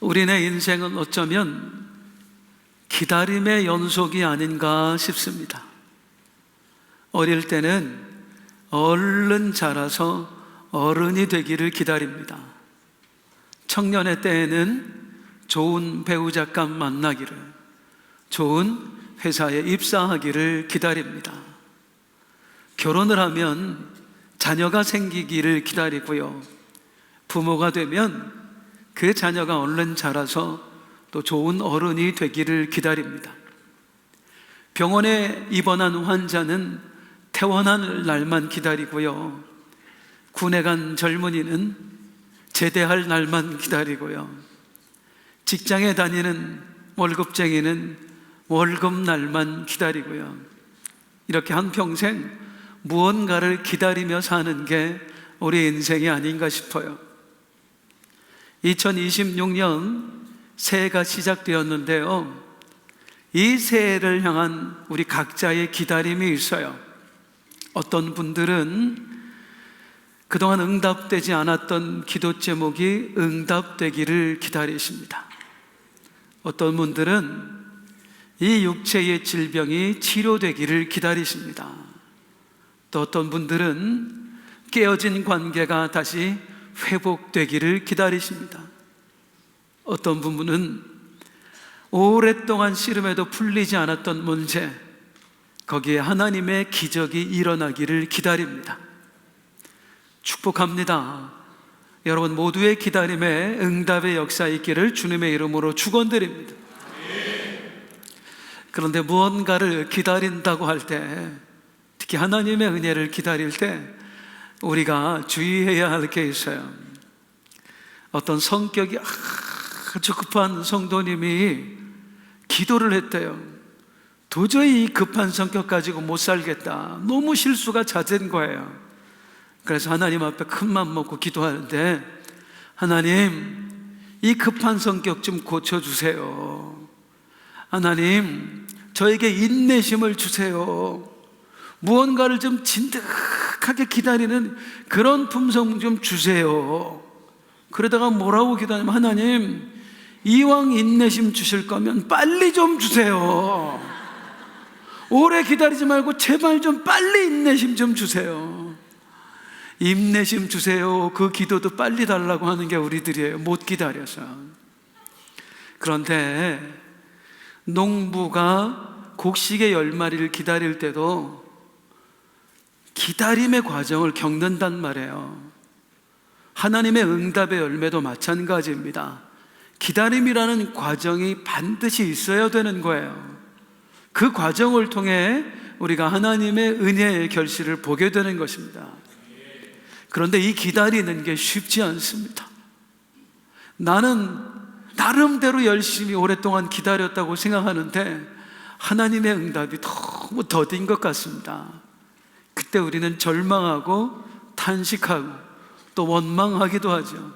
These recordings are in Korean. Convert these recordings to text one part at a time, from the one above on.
우리네 인생은 어쩌면 기다림의 연속이 아닌가 싶습니다. 어릴 때는 얼른 자라서 어른이 되기를 기다립니다. 청년의 때에는 좋은 배우자감 만나기를, 좋은 회사에 입사하기를 기다립니다. 결혼을 하면 자녀가 생기기를 기다리고요, 부모가 되면 그 자녀가 얼른 자라서 또 좋은 어른이 되기를 기다립니다. 병원에 입원한 환자는 퇴원할 날만 기다리고요, 군에 간 젊은이는 제대할 날만 기다리고요, 직장에 다니는 월급쟁이는 월급 날만 기다리고요, 이렇게 한평생 무언가를 기다리며 사는 게 우리 인생이 아닌가 싶어요. 2026년 새해가 시작되었는데요, 이 새해를 향한 우리 각자의 기다림이 있어요. 어떤 분들은 그동안 응답되지 않았던 기도 제목이 응답되기를 기다리십니다. 어떤 분들은 이 육체의 질병이 치료되기를 기다리십니다. 또 어떤 분들은 깨어진 관계가 다시 회복되기를 기다리십니다. 어떤 부분은 오랫동안 씨름해도 풀리지 않았던 문제, 거기에 하나님의 기적이 일어나기를 기다립니다. 축복합니다. 여러분 모두의 기다림에 응답의 역사 있기를 주님의 이름으로 축원드립니다. 그런데 무언가를 기다린다고 할 때, 특히 하나님의 은혜를 기다릴 때 우리가 주의해야 할 게 있어요. 어떤 성격이 아주 급한 성도님이 기도를 했대요. 도저히 이 급한 성격 가지고 못 살겠다, 너무 실수가 잦은 거예요. 그래서 하나님 앞에 큰 맘 먹고 기도하는데, 하나님 이 급한 성격 좀 고쳐주세요. 하나님 저에게 인내심을 주세요. 무언가를 좀 진득하게 기다리는 그런 품성 좀 주세요. 그러다가 뭐라고 기도하냐면, 하나님 이왕 인내심 주실 거면 빨리 좀 주세요. 오래 기다리지 말고 제발 좀 빨리 인내심 좀 주세요. 인내심 주세요, 그 기도도 빨리 달라고 하는 게 우리들이에요. 못 기다려서. 그런데 농부가 곡식의 열마리를 기다릴 때도 기다림의 과정을 겪는단 말이에요. 하나님의 응답의 열매도 마찬가지입니다. 기다림이라는 과정이 반드시 있어야 되는 거예요. 그 과정을 통해 우리가 하나님의 은혜의 결실을 보게 되는 것입니다. 그런데 이 기다리는 게 쉽지 않습니다. 나는 나름대로 열심히 오랫동안 기다렸다고 생각하는데 하나님의 응답이 너무 더딘 것 같습니다. 그때 우리는 절망하고 탄식하고 또 원망하기도 하죠.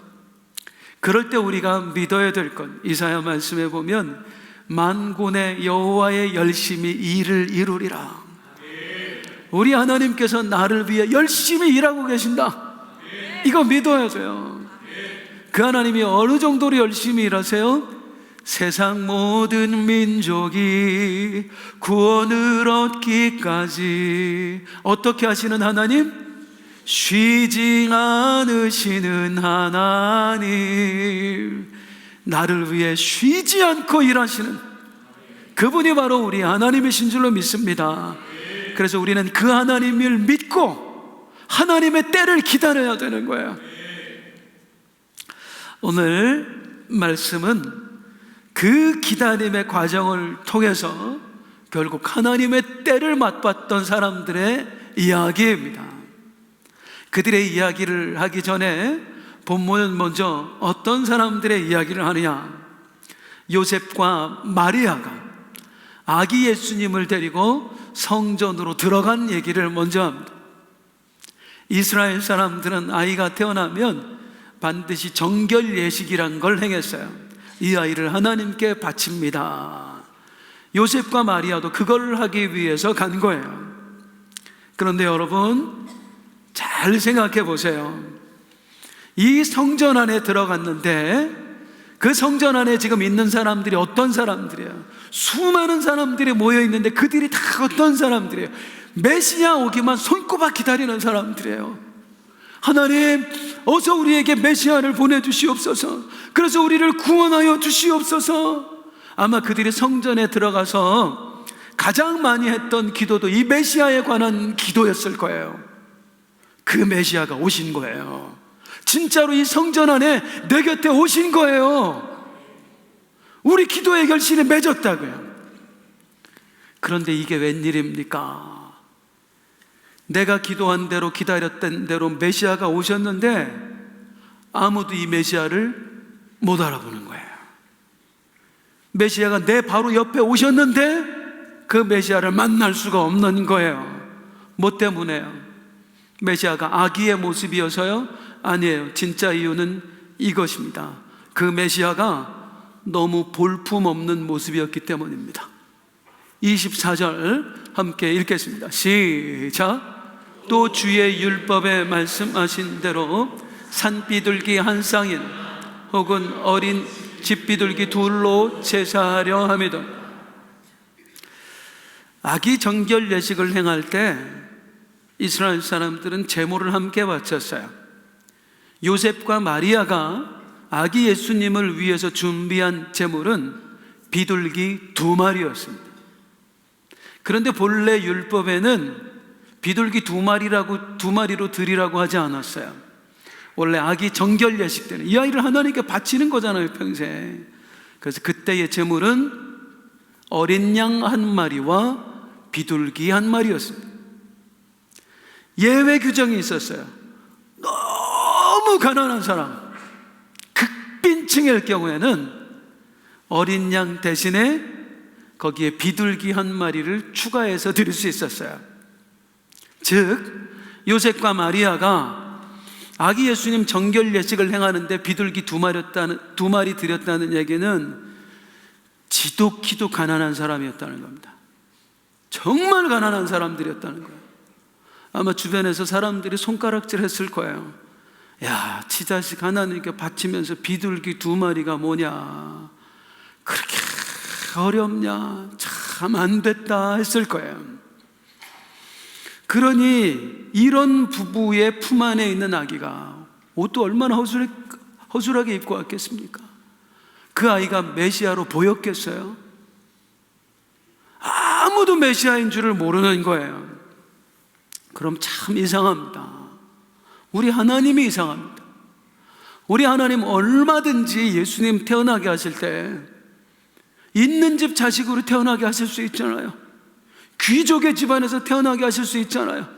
그럴 때 우리가 믿어야 될 것, 이사야 말씀에 보면 만군의 여호와의 열심히 일을 이루리라. 우리 하나님께서 나를 위해 열심히 일하고 계신다, 이거 믿어야 돼요. 그 하나님이 어느 정도로 열심히 일하세요? 세상 모든 민족이 구원을 얻기까지 어떻게 하시는 하나님? 쉬지 않으시는 하나님, 나를 위해 쉬지 않고 일하시는 그분이 바로 우리 하나님이신 줄로 믿습니다. 그래서 우리는 그 하나님을 믿고 하나님의 때를 기다려야 되는 거예요. 오늘 말씀은 그 기다림의 과정을 통해서 결국 하나님의 때를 맛봤던 사람들의 이야기입니다. 그들의 이야기를 하기 전에 본문은 먼저 어떤 사람들의 이야기를 하느냐, 요셉과 마리아가 아기 예수님을 데리고 성전으로 들어간 얘기를 먼저 합니다. 이스라엘 사람들은 아이가 태어나면 반드시 정결 예식이란 걸 행했어요. 이 아이를 하나님께 바칩니다. 요셉과 마리아도 그걸 하기 위해서 간 거예요. 그런데 여러분 잘 생각해 보세요. 이 성전 안에 들어갔는데 그 성전 안에 지금 있는 사람들이 어떤 사람들이에요? 수많은 사람들이 모여 있는데 그들이 다 어떤 사람들이에요? 메시아 오기만 손꼽아 기다리는 사람들이에요. 하나님, 어서 우리에게 메시아를 보내주시옵소서. 그래서 우리를 구원하여 주시옵소서. 아마 그들이 성전에 들어가서 가장 많이 했던 기도도 이 메시아에 관한 기도였을 거예요. 그 메시아가 오신 거예요. 진짜로 이 성전 안에 내 곁에 오신 거예요. 우리 기도의 결실이 맺었다고요. 그런데 이게 웬일입니까? 내가 기도한 대로 기다렸던 대로 메시아가 오셨는데 아무도 이 메시아를 못 알아보는 거예요. 메시아가 내 바로 옆에 오셨는데 그 메시아를 만날 수가 없는 거예요. 뭐 때문에요? 메시아가 아기의 모습이어서요? 아니에요. 진짜 이유는 이것입니다. 그 메시아가 너무 볼품없는 모습이었기 때문입니다. 24절 함께 읽겠습니다. 시작. 또 주의 율법에 말씀하신 대로 산비둘기 한 쌍인 혹은 어린 집비둘기 둘로 제사하려 함이다. 아기 정결 예식을 행할 때 이스라엘 사람들은 제물을 함께 바쳤어요. 요셉과 마리아가 아기 예수님을 위해서 준비한 제물은 비둘기 2마리였습니다. 그런데 본래 율법에는 비둘기 2마리로 드리라고 하지 않았어요. 원래 아기 정결 예식 때는 이 아이를 하나님께 바치는 거잖아요, 평생. 그래서 그때의 제물은 어린 양 1마리와 비둘기 1마리였습니다. 예외 규정이 있었어요. 너무 가난한 사람, 극빈층일 경우에는 어린 양 대신에 거기에 비둘기 1마리를 추가해서 드릴 수 있었어요. 즉 요셉과 마리아가 아기 예수님 정결 예식을 행하는데 비둘기 2마리 드렸다는 얘기는 지독히도 가난한 사람이었다는 겁니다. 정말 가난한 사람들이었다는 거예요. 아마 주변에서 사람들이 손가락질 했을 거예요. 야, 치자식 하나님께 바치면서 비둘기 2마리가 뭐냐, 그렇게 어렵냐, 참 안 됐다 했을 거예요. 그러니 이런 부부의 품 안에 있는 아기가 옷도 얼마나 허술하게 입고 왔겠습니까? 그 아이가 메시아로 보였겠어요? 아무도 메시아인 줄을 모르는 거예요. 그럼 참 이상합니다. 우리 하나님이 이상합니다. 우리 하나님 얼마든지 예수님 태어나게 하실 때 있는 집 자식으로 태어나게 하실 수 있잖아요. 귀족의 집안에서 태어나게 하실 수 있잖아요.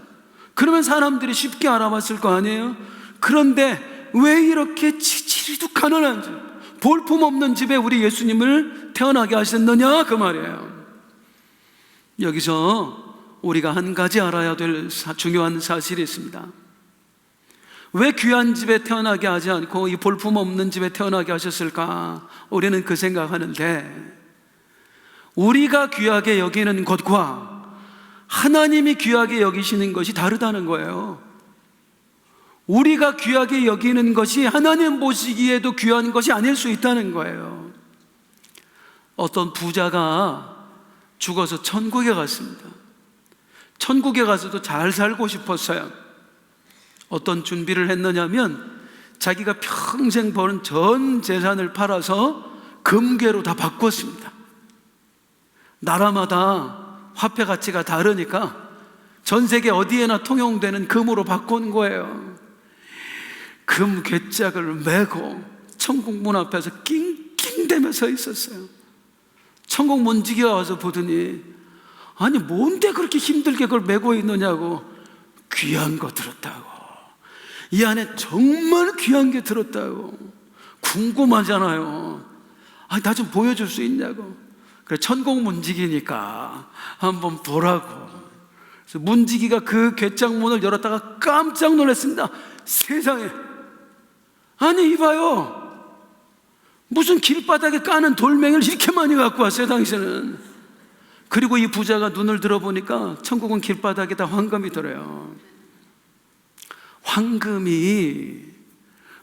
그러면 사람들이 쉽게 알아봤을 거 아니에요? 그런데 왜 이렇게 지지리도 가난한지, 볼품없는 집에 우리 예수님을 태어나게 하셨느냐, 그 말이에요. 여기서 우리가 한 가지 알아야 될 중요한 사실이 있습니다. 왜 귀한 집에 태어나게 하지 않고 이 볼품없는 집에 태어나게 하셨을까? 우리는 그 생각하는데, 우리가 귀하게 여기는 것과 하나님이 귀하게 여기시는 것이 다르다는 거예요. 우리가 귀하게 여기는 것이 하나님 보시기에도 귀한 것이 아닐 수 있다는 거예요. 어떤 부자가 죽어서 천국에 갔습니다. 천국에 가서도 잘 살고 싶었어요. 어떤 준비를 했느냐면 자기가 평생 버는 전 재산을 팔아서 금괴로 다 바꿨습니다. 나라마다 화폐 가치가 다르니까 전 세계 어디에나 통용되는 금으로 바꾼 거예요. 금 괴짝을 메고 천국 문 앞에서 낑낑대며 서 있었어요. 천국 문지기가 와서 보더니, 아니 뭔데 그렇게 힘들게 그걸 메고 있느냐고. 귀한 거 들었다고, 이 안에 정말 귀한 게 들었다고. 궁금하잖아요. 나 좀 보여줄 수 있냐고. 그래, 천국 문지기니까 한번 보라고. 그래서 문지기가 그 괴짝문을 열었다가 깜짝 놀랐습니다. 세상에, 아니 이봐요, 무슨 길바닥에 까는 돌멩이를 이렇게 많이 갖고 왔어요, 당신은. 그리고 이 부자가 눈을 들어보니까 천국은 길바닥에다 황금이 들어요. 황금이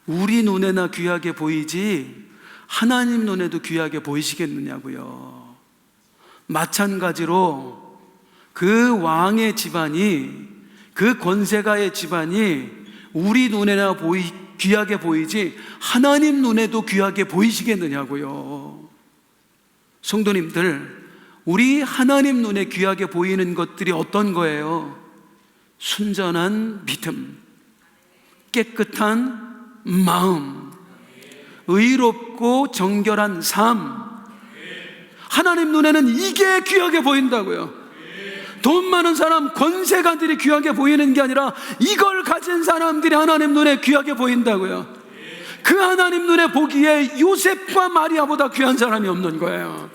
우리 눈에나 귀하게 보이지 하나님 눈에도 귀하게 보이시겠느냐고요. 마찬가지로 그 왕의 집안이, 그 권세가의 집안이 우리 눈에나 귀하게 보이지 하나님 눈에도 귀하게 보이시겠느냐고요. 성도님들, 우리 하나님 눈에 귀하게 보이는 것들이 어떤 거예요? 순전한 믿음, 깨끗한 마음, 의롭고 정결한 삶. 하나님 눈에는 이게 귀하게 보인다고요. 돈 많은 사람, 권세가들이 귀하게 보이는 게 아니라 이걸 가진 사람들이 하나님 눈에 귀하게 보인다고요. 그 하나님 눈에 보기에 요셉과 마리아보다 귀한 사람이 없는 거예요.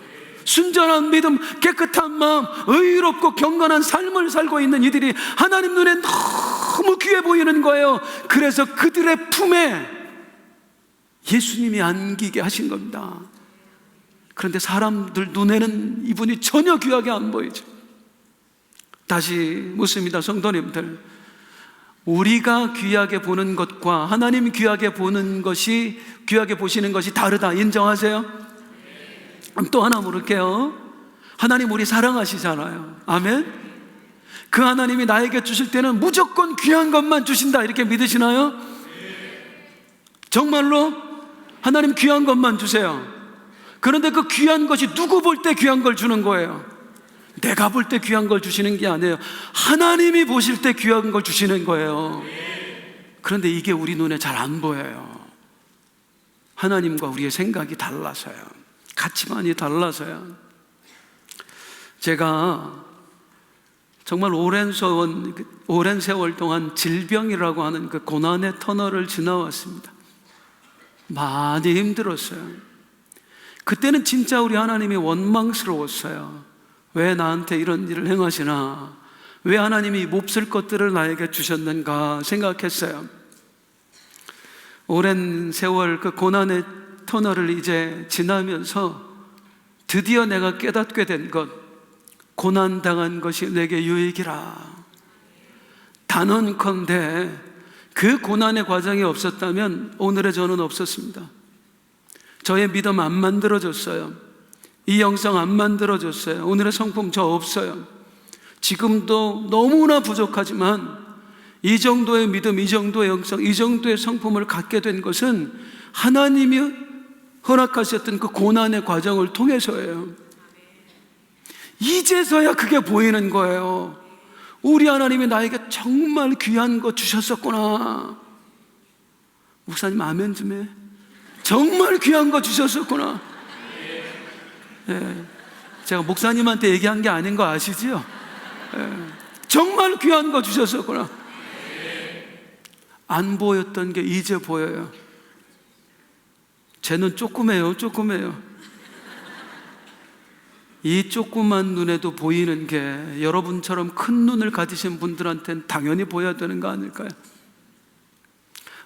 순전한 믿음, 깨끗한 마음, 의롭고 경건한 삶을 살고 있는 이들이 하나님 눈에 너무 귀해 보이는 거예요. 그래서 그들의 품에 예수님이 안기게 하신 겁니다. 그런데 사람들 눈에는 이분이 전혀 귀하게 안 보이죠. 다시 묻습니다. 성도님들, 우리가 귀하게 보는 것과 하나님 귀하게 보는 것이, 귀하게 보시는 것이 다르다 인정하세요? 또 하나 물을게요. 하나님 우리 사랑하시잖아요. 아멘? 그 하나님이 나에게 주실 때는 무조건 귀한 것만 주신다 이렇게 믿으시나요? 정말로 하나님 귀한 것만 주세요. 그런데 그 귀한 것이 누구 볼 때 귀한 걸 주는 거예요? 내가 볼 때 귀한 걸 주시는 게 아니에요. 하나님이 보실 때 귀한 걸 주시는 거예요. 그런데 이게 우리 눈에 잘 안 보여요. 하나님과 우리의 생각이 달라서요. 가치관이 달라서요. 제가 정말 오랜 세월 동안 질병이라고 하는 그 고난의 터널을 지나왔습니다. 많이 힘들었어요. 그때는 진짜 우리 하나님이 원망스러웠어요. 왜 나한테 이런 일을 행하시나? 왜 하나님이 몹쓸 것들을 나에게 주셨는가 생각했어요. 오랜 세월 그 고난의 터널을 이제 지나면서 드디어 내가 깨닫게 된 것, 고난당한 것이 내게 유익이라. 단언컨대 그 고난의 과정이 없었다면 오늘의 저는 없었습니다. 저의 믿음 안 만들어졌어요. 이 영성 안 만들어졌어요. 오늘의 성품 저 없어요. 지금도 너무나 부족하지만 이 정도의 믿음, 이 정도의 영성, 이 정도의 성품을 갖게 된 것은 하나님이 허락하셨던 그 고난의 과정을 통해서예요. 이제서야 그게 보이는 거예요. 우리 하나님이 나에게 정말 귀한 거 주셨었구나. 목사님 아멘 좀 해. 정말 귀한 거 주셨었구나. 네. 제가 목사님한테 얘기한 게 아닌 거 아시죠? 네. 정말 귀한 거 주셨었구나. 안 보였던 게 이제 보여요. 쟤는 조그매요. 이 조그만 눈에도 보이는 게 여러분처럼 큰 눈을 가지신 분들한테는 당연히 보여야 되는 거 아닐까요?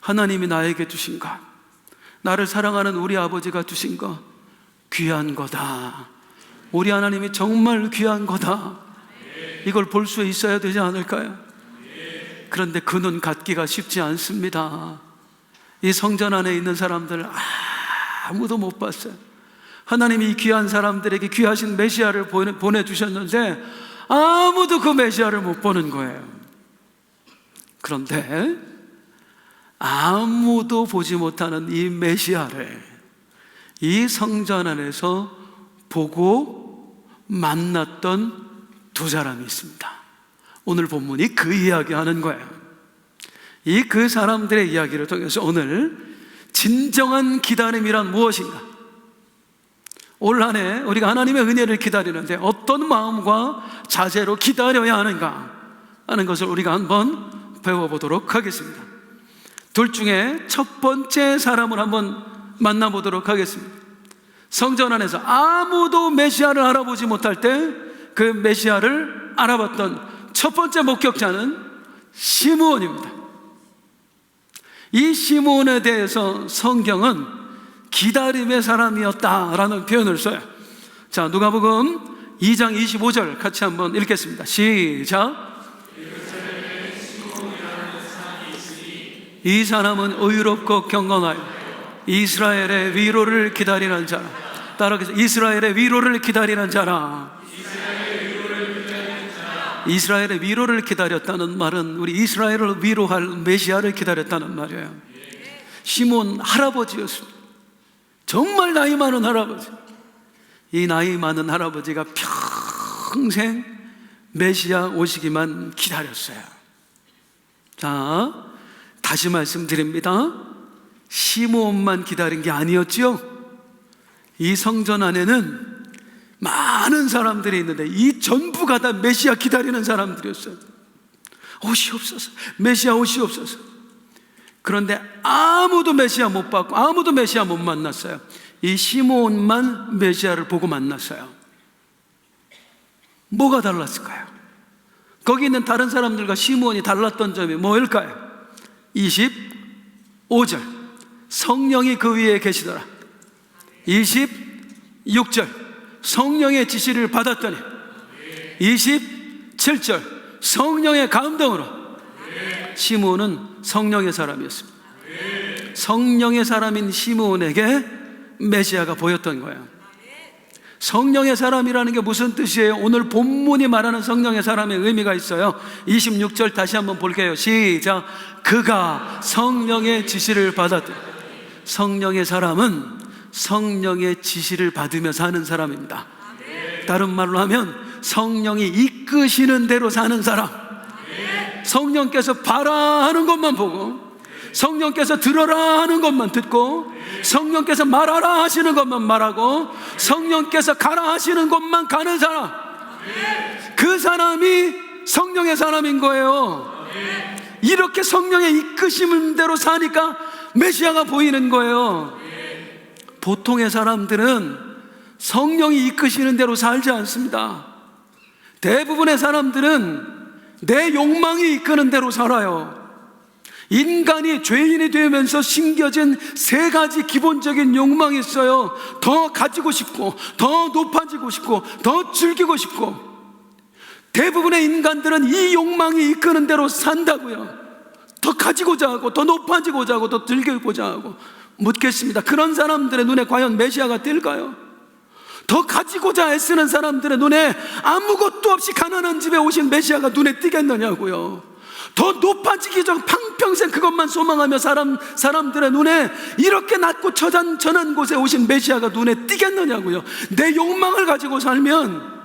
하나님이 나에게 주신 것, 나를 사랑하는 우리 아버지가 주신 것, 귀한 거다. 우리 하나님이 정말 귀한 거다. 이걸 볼 수 있어야 되지 않을까요? 그런데 그 눈 갖기가 쉽지 않습니다. 이 성전 안에 있는 사람들 아무도 못 봤어요. 하나님이 이 귀한 사람들에게 귀하신 메시아를 보내주셨는데 아무도 그 메시아를 못 보는 거예요. 그런데 아무도 보지 못하는 이 메시아를 이 성전 안에서 보고 만났던 두 사람이 있습니다. 오늘 본문이 그 이야기하는 거예요. 이 그 사람들의 이야기를 통해서 오늘 진정한 기다림이란 무엇인가? 올 한 해 우리가 하나님의 은혜를 기다리는데 어떤 마음과 자세로 기다려야 하는가 하는 것을 우리가 한번 배워보도록 하겠습니다. 둘 중에 첫 번째 사람을 한번 만나보도록 하겠습니다. 성전 안에서 아무도 메시아를 알아보지 못할 때 그 메시아를 알아봤던 첫 번째 목격자는 시므온입니다. 이 시므온에 대해서 성경은 기다림의 사람이었다라는 표현을 써요. 자, 누가복음 2장 25절 같이 한번 읽겠습니다. 시작. 이 사람은 의롭고 경건하여 이스라엘의 위로를 기다리는 자라. 따라서 이스라엘의 위로를 기다리는 자라. 이스라엘의 위로를 기다렸다는 말은 우리 이스라엘을 위로할 메시아를 기다렸다는 말이에요. 시몬 할아버지였습니다. 정말 나이 많은 할아버지. 이 나이 많은 할아버지가 평생 메시아 오시기만 기다렸어요. 자, 다시 말씀드립니다. 시몬만 기다린 게 아니었죠. 이 성전 안에는 많은 사람들이 있는데 이 전부가 다 메시아 기다리는 사람들이었어요. 오시옵소서, 메시아 오시옵소서. 그런데 아무도 메시아 못 봤고 아무도 메시아 못 만났어요. 이 시몬만 메시아를 보고 만났어요. 뭐가 달랐을까요? 거기 있는 다른 사람들과 시몬이 달랐던 점이 뭐일까요? 25절, 성령이 그 위에 계시더라. 26절, 성령의 지시를 받았더니. 27절, 성령의 감동으로. 시몬은 성령의 사람이었습니다. 성령의 사람인 시몬에게 메시아가 보였던 거예요. 성령의 사람이라는 게 무슨 뜻이에요? 오늘 본문이 말하는 성령의 사람의 의미가 있어요. 26절 다시 한번 볼게요. 시작. 그가 성령의 지시를 받았더니. 성령의 사람은 성령의 지시를 받으며 사는 사람입니다. 다른 말로 하면 성령이 이끄시는 대로 사는 사람. 성령께서 봐라 하는 것만 보고, 성령께서 들어라 하는 것만 듣고, 성령께서 말하라 하시는 것만 말하고, 성령께서 가라 하시는 것만 가는 사람. 그 사람이 성령의 사람인 거예요. 이렇게 성령의 이끄심은 대로 사니까 메시아가 보이는 거예요. 보통의 사람들은 성령이 이끄시는 대로 살지 않습니다. 대부분의 사람들은 내 욕망이 이끄는 대로 살아요. 인간이 죄인이 되면서 심겨진 세 가지 기본적인 욕망이 있어요. 더 가지고 싶고, 더 높아지고 싶고, 더 즐기고 싶고. 대부분의 인간들은 이 욕망이 이끄는 대로 산다고요. 더 가지고자 하고, 더 높아지고자 하고, 더 즐기고자 하고. 묻겠습니다. 그런 사람들의 눈에 과연 메시아가 뜰까요? 더 가지고자 애쓰는 사람들의 눈에 아무것도 없이 가난한 집에 오신 메시아가 눈에 띄겠느냐고요. 더 높아지기 전 평생 그것만 소망하며 사람들의 눈에 이렇게 낮고 천한 곳에 오신 메시아가 눈에 띄겠느냐고요. 내 욕망을 가지고 살면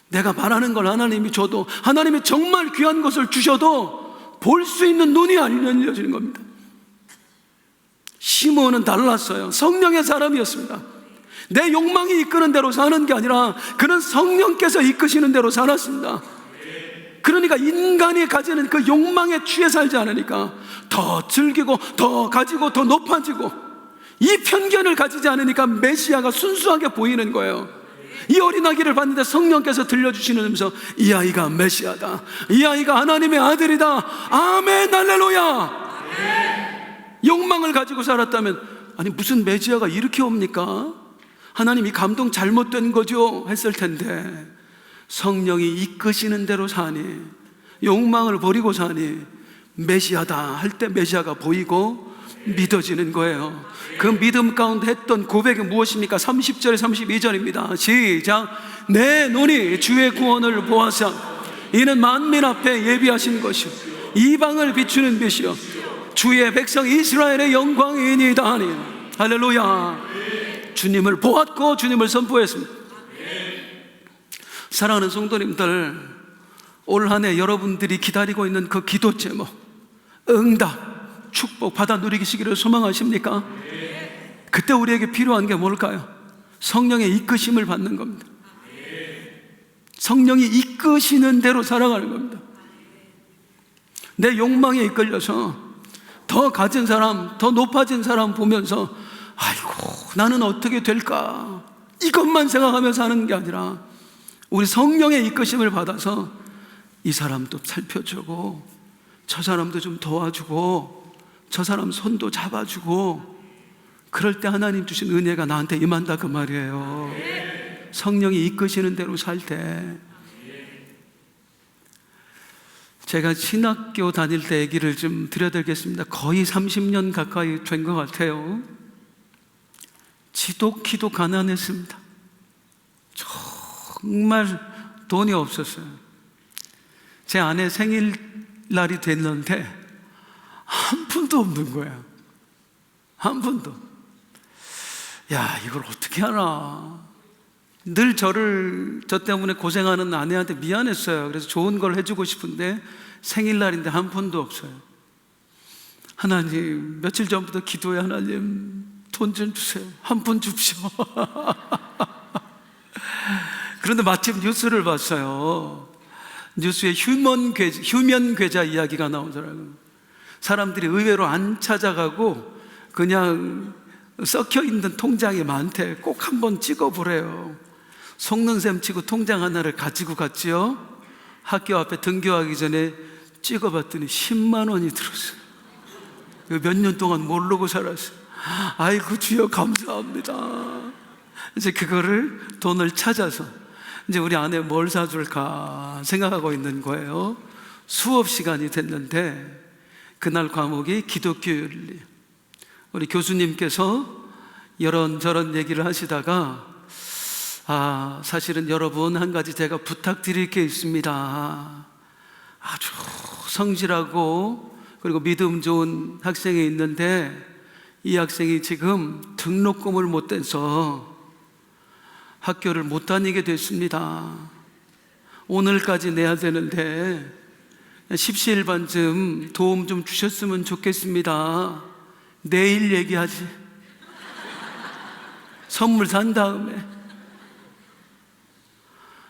내가 바라는 걸 하나님이 줘도, 하나님이 정말 귀한 것을 주셔도 볼 수 있는 눈이 안 열려지는 겁니다. 시몬은 달랐어요. 성령의 사람이었습니다. 내 욕망이 이끄는 대로 사는 게 아니라 그는 성령께서 이끄시는 대로 살았습니다. 그러니까 인간이 가지는 그 욕망에 취해 살지 않으니까 더 즐기고, 더 가지고, 더 높아지고, 이 편견을 가지지 않으니까 메시아가 순수하게 보이는 거예요. 이 어린아기를 봤는데 성령께서 들려주시는 음성, 이 아이가 메시아다, 이 아이가 하나님의 아들이다. 아멘, 할렐루야. 욕망을 가지고 살았다면, 아니 무슨 메시아가 이렇게 옵니까? 하나님이 감동 잘못된 거죠 했을 텐데, 성령이 이끄시는 대로 사니, 욕망을 버리고 사니 메시아다 할 때 메시아가 보이고 믿어지는 거예요. 그 믿음 가운데 했던 고백이 무엇입니까? 30절에 32절입니다 시작. 내 눈이 주의 구원을 보아사 이는 만민 앞에 예비하신 것이요 이방을 비추는 빛이요 주의 백성 이스라엘의 영광이니이다 하니. 할렐루야. 주님을 보았고 주님을 선포했습니다. 사랑하는 성도님들, 올 한 해 여러분들이 기다리고 있는 그 기도 제목, 응답, 축복 받아 누리시기를 소망하십니까? 그때 우리에게 필요한 게 뭘까요? 성령의 이끄심을 받는 겁니다. 성령이 이끄시는 대로 살아가는 겁니다. 내 욕망에 이끌려서 더 가진 사람, 더 높아진 사람 보면서 아이고 나는 어떻게 될까, 이것만 생각하며 사는 게 아니라 우리 성령의 이끄심을 받아서 이 사람도 살펴주고, 저 사람도 좀 도와주고, 저 사람 손도 잡아주고, 그럴 때 하나님 주신 은혜가 나한테 임한다 그 말이에요. 성령이 이끄시는 대로 살 때. 제가 신학교 다닐 때 얘기를 좀 드려드리겠습니다. 거의 30년 가까이 된 것 같아요. 지독히도 가난했습니다. 정말 돈이 없었어요. 제 아내 생일날이 됐는데 한 푼도 없는 거예요. 한 푼도. 야, 이걸 어떻게 하나. 늘 저 때문에 고생하는 아내한테 미안했어요. 그래서 좋은 걸 해주고 싶은데 생일날인데 한 푼도 없어요. 하나님, 며칠 전부터 기도해. 하나님, 돈 좀 주세요. 한 푼 줍시오. 그런데 마침 뉴스를 봤어요. 뉴스에 휴면 계좌 이야기가 나오더라고요. 사람들이 의외로 안 찾아가고 그냥 썩혀 있는 통장이 많대. 꼭 한번 찍어보래요. 속는 셈 치고 통장 하나를 가지고 갔지요. 학교 앞에 등교하기 전에 찍어봤더니 10만 원이 들었어요. 몇 년 동안 모르고 살았어요. 아이고 주여 감사합니다. 이제 그거를 돈을 찾아서 이제 우리 아내 뭘 사줄까 생각하고 있는 거예요. 수업 시간이 됐는데 그날 과목이 기독교 윤리. 우리 교수님께서 이런저런 얘기를 하시다가 사실은 여러분 한 가지 제가 부탁드릴 게 있습니다. 아주 성실하고 그리고 믿음 좋은 학생이 있는데 이 학생이 지금 등록금을 못 내서 학교를 못 다니게 됐습니다. 오늘까지 내야 되는데 십시일반쯤 도움 좀 주셨으면 좋겠습니다. 내일 얘기하지. 선물 산 다음에.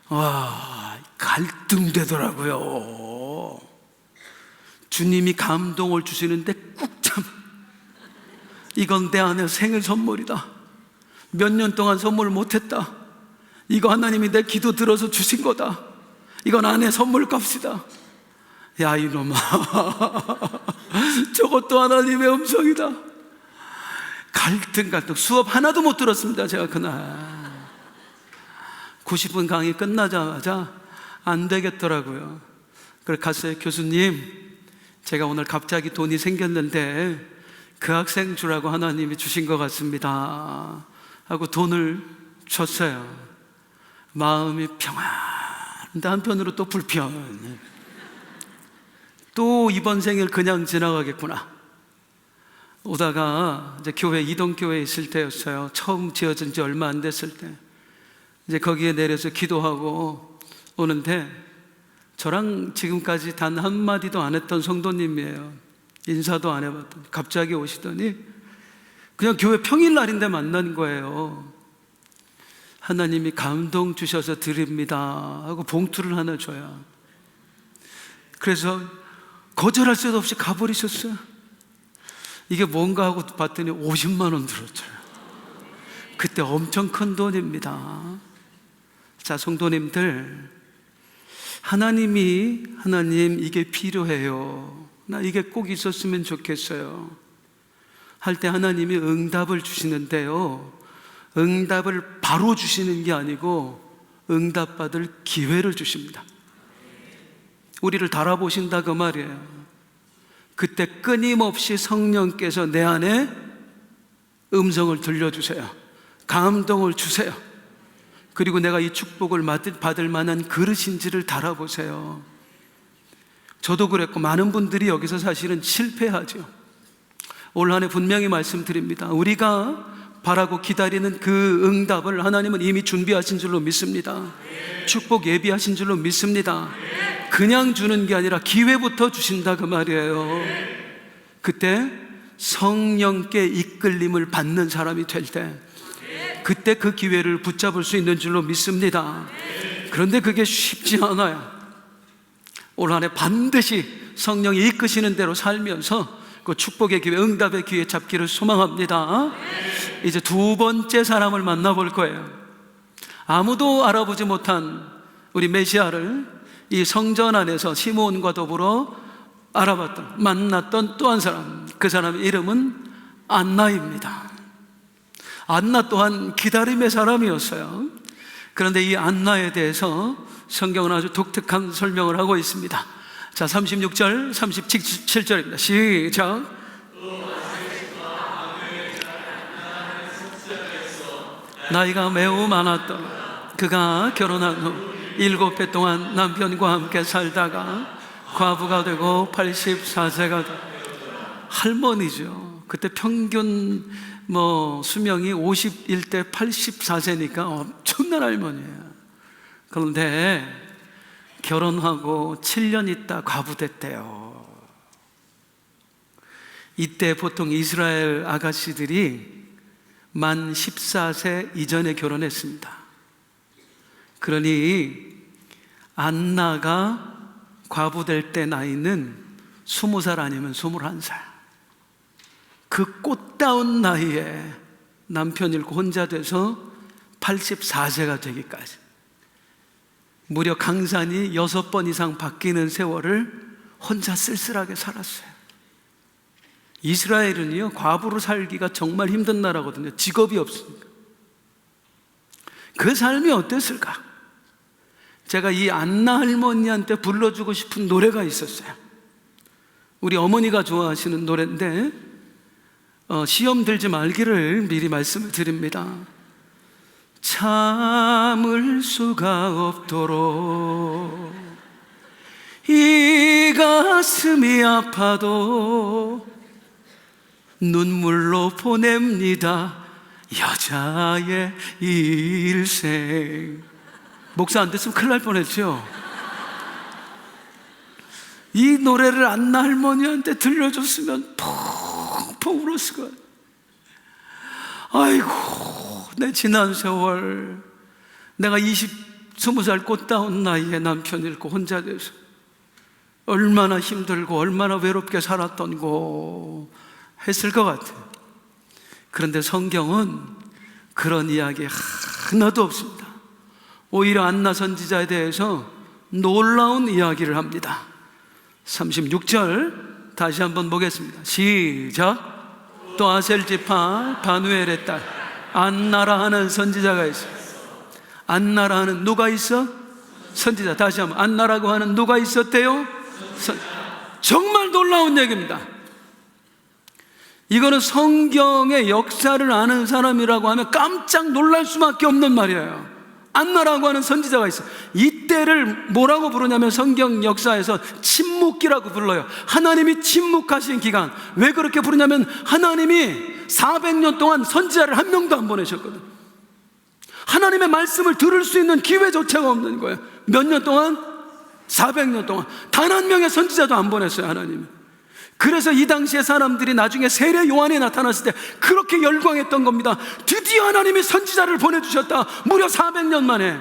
와, 갈등되더라고요. 주님이 감동을 주시는데 꾹 참. 이건 내 아내 생일 선물이다. 몇 년 동안 선물 못했다. 이거 하나님이 내 기도 들어서 주신 거다. 이건 아내 선물 값이다. 야 이놈아, 저것도 하나님의 음성이다. 갈등. 수업 하나도 못 들었습니다. 제가 그날 90분 강의 끝나자마자 안 되겠더라고요. 그래서 갔어요. 교수님, 제가 오늘 갑자기 돈이 생겼는데 그 학생 주라고 하나님이 주신 것 같습니다 하고 돈을 줬어요. 마음이 평안한데 한편으로 또 불편. 또 이번 생일 그냥 지나가겠구나. 오다가 이제 이동교회에 있을 때였어요. 처음 지어진 지 얼마 안 됐을 때. 이제 거기에 내려서 기도하고 오는데 저랑 지금까지 단 한마디도 안 했던 성도님이에요. 인사도 안 해봤더니 갑자기 오시더니 그냥 교회 평일날인데 만난 거예요. 하나님이 감동 주셔서 드립니다 하고 봉투를 하나 줘요. 그래서 거절할 수도 없이 가버리셨어요. 이게 뭔가 하고 봤더니 50만 원 들었죠. 그때 엄청 큰 돈입니다. 자, 성도님들, 하나님 이게 필요해요, 나 이게 꼭 있었으면 좋겠어요 할 때 하나님이 응답을 주시는데요, 응답을 바로 주시는 게 아니고 응답받을 기회를 주십니다. 우리를 달아보신다 그 말이에요. 그때 끊임없이 성령께서 내 안에 음성을 들려주세요. 감동을 주세요. 그리고 내가 이 축복을 받을 만한 그릇인지를 달아보세요. 저도 그랬고 많은 분들이 여기서 사실은 실패하죠. 올 한 해 분명히 말씀드립니다. 우리가 바라고 기다리는 그 응답을 하나님은 이미 준비하신 줄로 믿습니다. 축복 예비하신 줄로 믿습니다. 그냥 주는 게 아니라 기회부터 주신다 그 말이에요. 그때 성령께 이끌림을 받는 사람이 될 때, 그때 그 기회를 붙잡을 수 있는 줄로 믿습니다. 그런데 그게 쉽지 않아요. 올 한 해 반드시 성령이 이끄시는 대로 살면서 그 축복의 기회, 응답의 기회 잡기를 소망합니다. 이제 두 번째 사람을 만나볼 거예요. 아무도 알아보지 못한 우리 메시아를 이 성전 안에서 시므온과 더불어 만났던 또 한 사람, 그 사람의 이름은 안나입니다. 안나 또한 기다림의 사람이었어요. 그런데 이 안나에 대해서 성경은 아주 독특한 설명을 하고 있습니다. 자, 36절, 37절입니다. 시작. 나이가 매우 많았던 그가 결혼한 후 7해 동안 남편과 함께 살다가 과부가 되고 84세가 되고, 할머니죠. 그때 평균 수명이 51대 84세니까 엄청난 할머니예요. 그런데 결혼하고 7년 있다 과부됐대요. 이때 보통 이스라엘 아가씨들이 만 14세 이전에 결혼했습니다. 그러니 안나가 과부될 때 나이는 20살 아니면 21살. 그 꽃다운 나이에 남편 잃고 혼자 돼서 84세가 되기까지 무려 강산이 6번 이상 바뀌는 세월을 혼자 쓸쓸하게 살았어요. 이스라엘은요, 과부로 살기가 정말 힘든 나라거든요. 직업이 없으니까. 그 삶이 어땠을까? 제가 이 안나 할머니한테 불러주고 싶은 노래가 있었어요. 우리 어머니가 좋아하시는 노래인데 시험 들지 말기를 미리 말씀을 드립니다. 참을 수가 없도록 이 가슴이 아파도 눈물로 보냅니다 여자의 일생. 목사 안 됐으면 큰일 날 뻔했죠. 이 노래를 안나 할머니한테 들려줬으면 펑펑 울었을 거예요. 아이고, 내 지난 세월, 내가 20살 꽃다운 나이에 남편 잃고 혼자 돼서 얼마나 힘들고 얼마나 외롭게 살았던고 했을 것 같아요. 그런데 성경은 그런 이야기 하나도 없습니다. 오히려 안나 선지자에 대해서 놀라운 이야기를 합니다. 36절 다시 한번 보겠습니다. 시작. 또 아셀 지파 바누엘의 딸 안나라 하는 선지자가 있어요. 안나라 하는 누가 있어? 선지자. 다시 한번, 안나라고 하는 누가 있었대요? 정말 놀라운 얘기입니다. 이거는 성경의 역사를 아는 사람이라고 하면 깜짝 놀랄 수밖에 없는 말이에요. 안나라고 하는 선지자가 있어요. 이때를 뭐라고 부르냐면 성경 역사에서 침묵기라고 불러요. 하나님이 침묵하신 기간. 왜 그렇게 부르냐면 하나님이 400년 동안 선지자를 한 명도 안 보내셨거든. 하나님의 말씀을 들을 수 있는 기회조차가 없는 거예요. 몇 년 동안? 400년 동안 단 한 명의 선지자도 안 보냈어요, 하나님이. 그래서 이 당시에 사람들이 나중에 세례 요한이 나타났을 때 그렇게 열광했던 겁니다. 드디어 하나님이 선지자를 보내주셨다. 무려 400년 만에.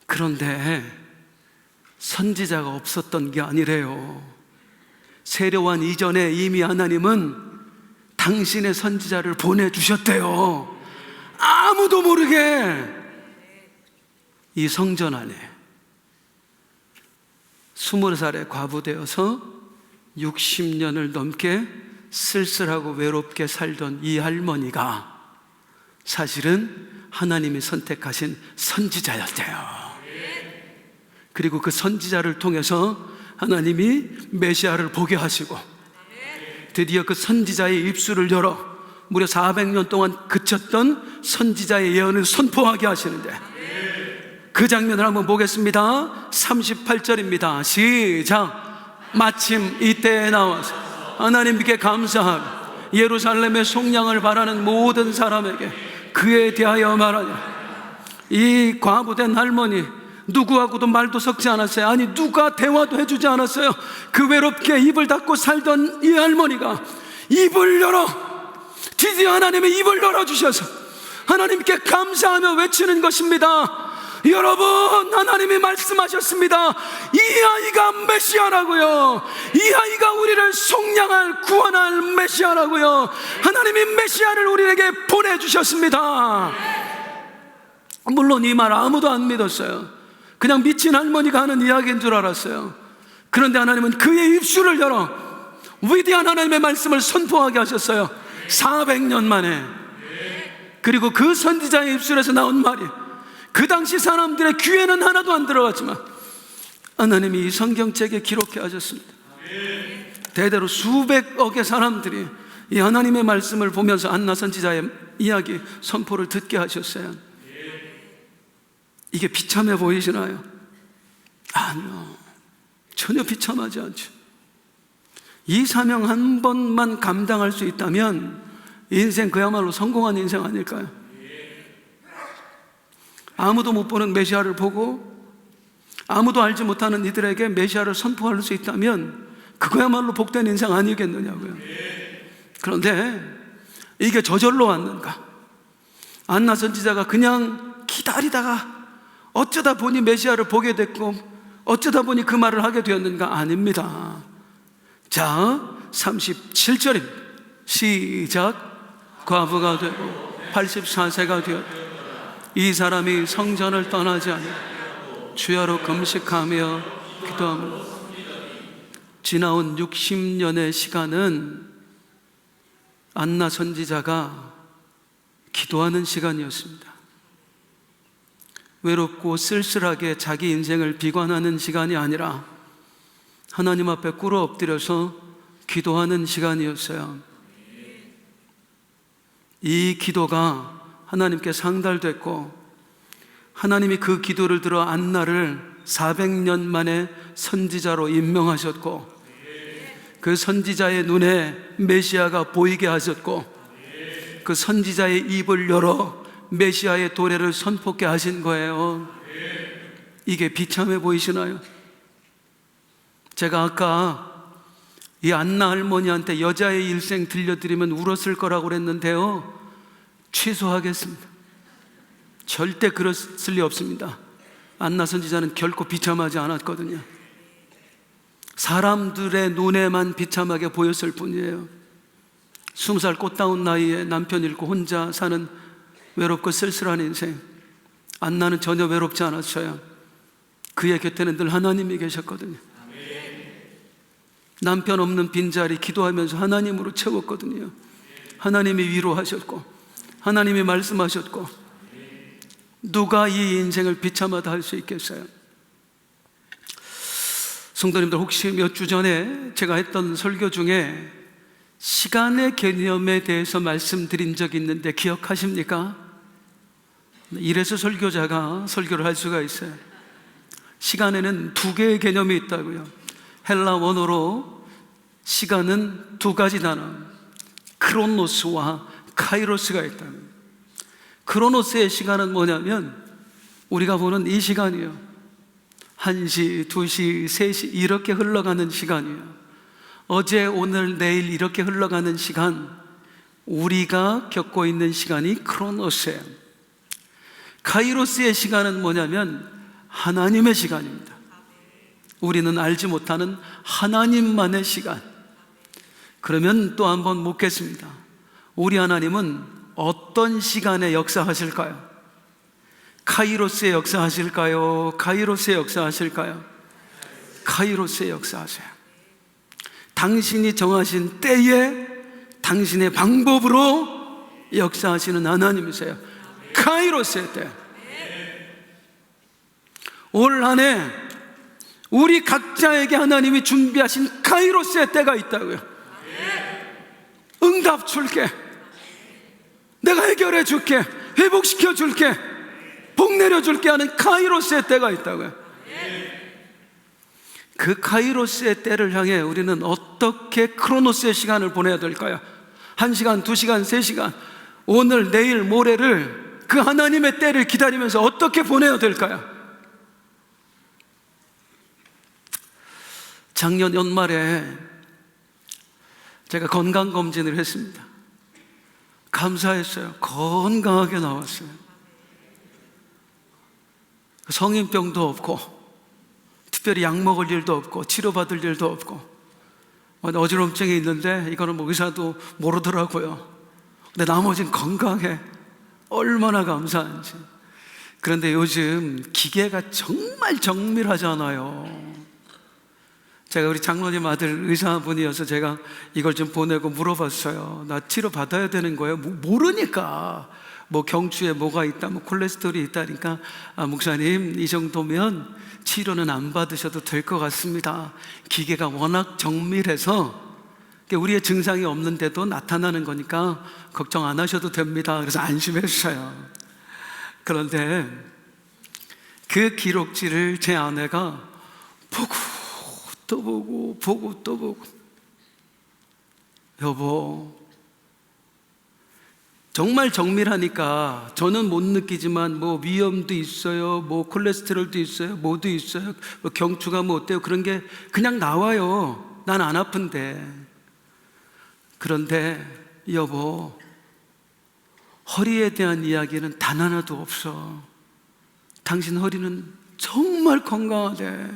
그런데 선지자가 없었던 게 아니래요. 세례 요한 이전에 이미 하나님은 당신의 선지자를 보내주셨대요. 아무도 모르게 이 성전 안에 20살에 과부되어서 60년을 넘게 쓸쓸하고 외롭게 살던 이 할머니가 사실은 하나님이 선택하신 선지자였대요. 그리고 그 선지자를 통해서 하나님이 메시아를 보게 하시고 드디어 그 선지자의 입술을 열어 무려 400년 동안 그쳤던 선지자의 예언을 선포하게 하시는데, 그 장면을 한번 보겠습니다. 38절입니다. 시작. 마침 이때에 나와서 하나님께 감사하며 예루살렘의 속량을 바라는 모든 사람에게 그에 대하여 말하니, 이 과부된 할머니 누구하고도 말도 섞지 않았어요. 아니, 누가 대화도 해주지 않았어요. 그 외롭게 입을 닫고 살던 이 할머니가 입을 열어, 드디어 하나님의 입을 열어주셔서 하나님께 감사하며 외치는 것입니다. 여러분, 하나님이 말씀하셨습니다. 이 아이가 메시아라고요. 이 아이가 우리를 속량할, 구원할 메시아라고요. 하나님이 메시아를 우리에게 보내주셨습니다. 물론 이 말 아무도 안 믿었어요. 그냥 미친 할머니가 하는 이야기인 줄 알았어요. 그런데 하나님은 그의 입술을 열어 위대한 하나님의 말씀을 선포하게 하셨어요. 400년 만에. 그리고 그 선지자의 입술에서 나온 말이 그 당시 사람들의 귀에는 하나도 안 들어갔지만 하나님이 이 성경책에 기록해 하셨습니다. 대대로 수백억의 사람들이 이 하나님의 말씀을 보면서 안나 선지자의 이야기, 선포를 듣게 하셨어요. 이게 비참해 보이시나요? 아니요, 전혀 비참하지 않죠. 이 사명 한 번만 감당할 수 있다면 인생 그야말로 성공한 인생 아닐까요? 아무도 못 보는 메시아를 보고 아무도 알지 못하는 이들에게 메시아를 선포할 수 있다면 그거야말로 복된 인생 아니겠느냐고요. 그런데 이게 저절로 왔는가? 안나 선지자가 그냥 기다리다가 어쩌다 보니 메시아를 보게 됐고 어쩌다 보니 그 말을 하게 되었는가? 아닙니다. 자, 37절입니다. 시작. 과부가 되고 84세가 되었다. 이 사람이 성전을 떠나지 않아 주야로 금식하며 기도하며. 지나온 60년의 시간은 안나 선지자가 기도하는 시간이었습니다. 외롭고 쓸쓸하게 자기 인생을 비관하는 시간이 아니라 하나님 앞에 꿇어 엎드려서 기도하는 시간이었어요. 이 기도가 하나님께 상달됐고 하나님이 그 기도를 들어 안나를 400년 만에 선지자로 임명하셨고 그 선지자의 눈에 메시아가 보이게 하셨고 그 선지자의 입을 열어 메시아의 도래를 선포케 하신 거예요. 이게 비참해 보이시나요? 제가 아까 이 안나 할머니한테 여자의 일생 들려드리면 울었을 거라고 그랬는데요, 취소하겠습니다. 절대 그랬을 리 없습니다. 안나 선지자는 결코 비참하지 않았거든요. 사람들의 눈에만 비참하게 보였을 뿐이에요. 20살 꽃다운 나이에 남편 잃고 혼자 사는 외롭고 쓸쓸한 인생. 안나는 전혀 외롭지 않았어요. 그의 곁에는 늘 하나님이 계셨거든요. 남편 없는 빈자리 기도하면서 하나님으로 채웠거든요. 하나님이 위로하셨고 하나님이 말씀하셨고, 누가 이 인생을 비참하다 할 수 있겠어요? 성도님들, 혹시 몇 주 전에 제가 했던 설교 중에 시간의 개념에 대해서 말씀드린 적이 있는데 기억하십니까? 이래서 설교자가 설교를 할 수가 있어요. 시간에는 두 개의 개념이 있다고요. 헬라 원어로 시간은 두 가지 단어, 크로노스와 카이로스가 있다고요. 크로노스의 시간은 뭐냐면 우리가 보는 이 시간이에요. 1시, 2시, 3시 이렇게 흘러가는 시간이에요. 어제, 오늘, 내일 이렇게 흘러가는 시간, 우리가 겪고 있는 시간이 크로노스예요. 카이로스의 시간은 뭐냐면 하나님의 시간입니다. 우리는 알지 못하는 하나님만의 시간. 그러면 또 한번 묻겠습니다. 우리 하나님은 어떤 시간에 역사하실까요? 카이로스의 역사하실까요? 카이로스의 역사하실까요? 카이로스의 역사하세요. 당신이 정하신 때에 당신의 방법으로 역사하시는 하나님이세요. 카이로스의 때. 올 한 해 우리 각자에게 하나님이 준비하신 카이로스의 때가 있다고요. 응답 줄게, 내가 해결해 줄게, 회복시켜 줄게, 복 내려 줄게 하는 카이로스의 때가 있다고요. 그 카이로스의 때를 향해 우리는 어떻게 크로노스의 시간을 보내야 될까요? 1시간, 2시간, 3시간, 오늘, 내일, 모레를 그 하나님의 때를 기다리면서 어떻게 보내야 될까요? 작년 연말에 제가 건강검진을 했습니다. 감사했어요. 건강하게 나왔어요. 성인병도 없고 특별히 약 먹을 일도 없고 치료받을 일도 없고 어지럼증이 있는데 이거는 뭐 의사도 모르더라고요. 근데 나머지는 건강해. 얼마나 감사한지. 그런데 요즘 기계가 정말 정밀하잖아요. 제가 우리 장로님 아들 의사분이어서 제가 이걸 좀 보내고 물어봤어요. 나 치료 받아야 되는 거예요? 모르니까 뭐 경추에 뭐가 있다, 뭐 콜레스테롤이 있다니까, 목사님 이 정도면 치료는 안 받으셔도 될 것 같습니다. 기계가 워낙 정밀해서 우리의 증상이 없는데도 나타나는 거니까 걱정 안 하셔도 됩니다. 그래서 안심했어요. 그런데 그 기록지를 제 아내가 보고 또 보고 보고 또 보고, 여보, 정말 정밀하니까 저는 못 느끼지만 뭐 위염도 있어요, 뭐 콜레스테롤도 있어요, 뭐도 있어요, 뭐 경추가 뭐 어때요, 그런 게 그냥 나와요. 난 안 아픈데. 그런데 여보, 허리에 대한 이야기는 단 하나도 없어. 당신 허리는 정말 건강하대.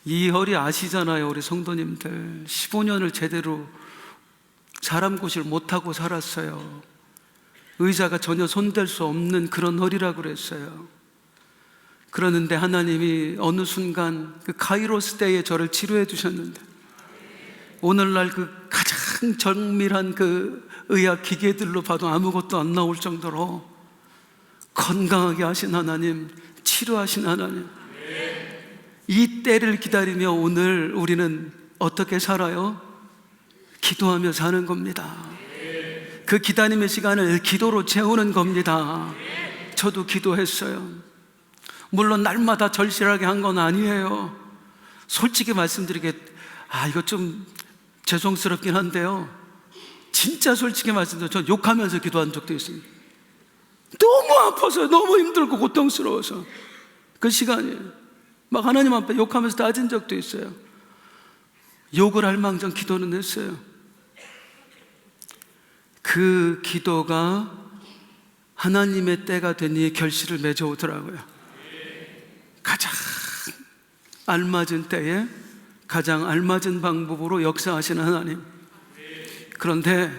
이 허리 아시잖아요, 우리 성도님들. 15년을 제대로 사람 고시를 못하고 살았어요. 의자가 전혀 손댈 수 없는 그런 허리라고 그랬어요. 그러는데 하나님이 어느 순간 그 카이로스 때에 저를 치료해 주셨는데, 오늘날 그 가장 정밀한 그 의학 기계들로 봐도 아무것도 안 나올 정도로 건강하게 하신 하나님, 치료하신 하나님, 이 때를 기다리며 오늘 우리는 어떻게 살아요? 기도하며 사는 겁니다. 그 기다림의 시간을 기도로 채우는 겁니다. 저도 기도했어요. 물론 날마다 절실하게 한 건 아니에요. 솔직히 말씀드리게, 이거 좀 죄송스럽긴 한데요, 진짜 솔직히 말씀드려요, 저 욕하면서 기도한 적도 있습니다. 너무 아파서, 너무 힘들고 고통스러워서 그 시간에 막 하나님 앞에 욕하면서 따진 적도 있어요. 욕을 할 망정 기도는 했어요. 그 기도가 하나님의 때가 되니 결실을 맺어오더라고요. 가장 알맞은 때에 가장 알맞은 방법으로 역사하시는 하나님. 그런데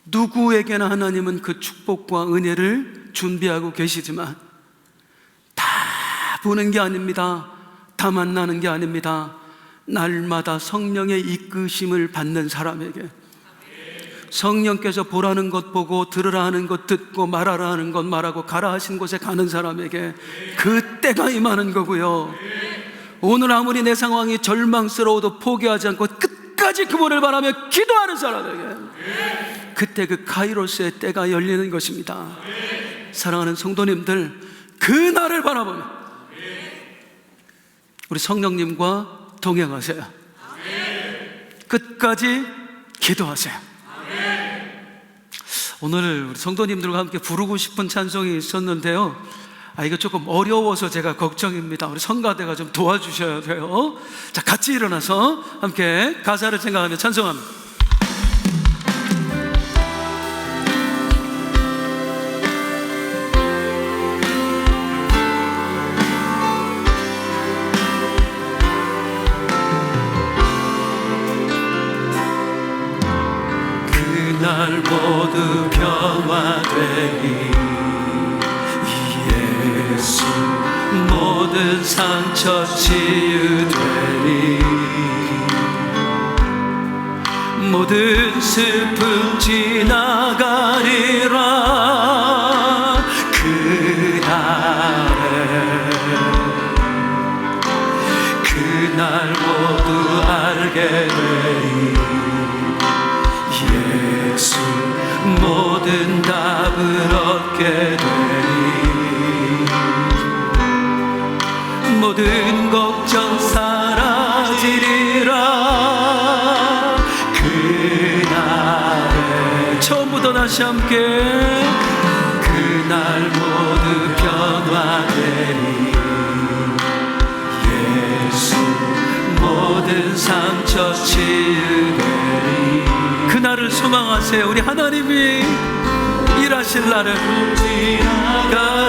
누구에게나 하나님은 그 축복과 은혜를 준비하고 계시지만 다 보는 게 아닙니다. 다 만나는 게 아닙니다. 날마다 성령의 이끄심을 받는 사람에게, 성령께서 보라는 것 보고 들으라 하는 것 듣고 말하라 하는 것 말하고 가라 하신 곳에 가는 사람에게 그 때가 임하는 거고요. 오늘 아무리 내 상황이 절망스러워도 포기하지 않고 끝까지 그분을 바라며 기도하는 사람에게 그때 그 카이로스의 때가 열리는 것입니다. 사랑하는 성도님들, 그 날을 바라보며 우리 성령님과 동행하세요. 끝까지 기도하세요. 오늘 우리 성도님들과 함께 부르고 싶은 찬송이 있었는데요, 이거 조금 어려워서 제가 걱정입니다. 우리 성가대가 좀 도와주셔야 돼요. 자, 같이 일어나서 함께 가사를 생각하며 찬송합니다. 그날 모두 평화되니 예수 모든 상처 치유되니 모든 슬픔 지나가리라. 그날 모두 알게 되니 예수 모든 답을 얻게 되니 모든 걱정 사라지리라. 그날에 처음부터 다시 함께 그날 모두 변화되니 예수 모든 상처 치유되니 그날을 소망하세요. 우리 하나님이 일하실 날을 지나가리라.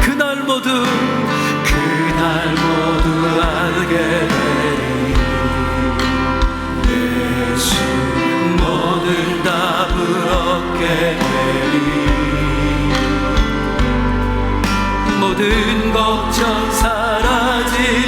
그날 모두 알게 되니 예수 모든 답을 얻게 되니 모든 걱정 사라지리라.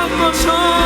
바꿔서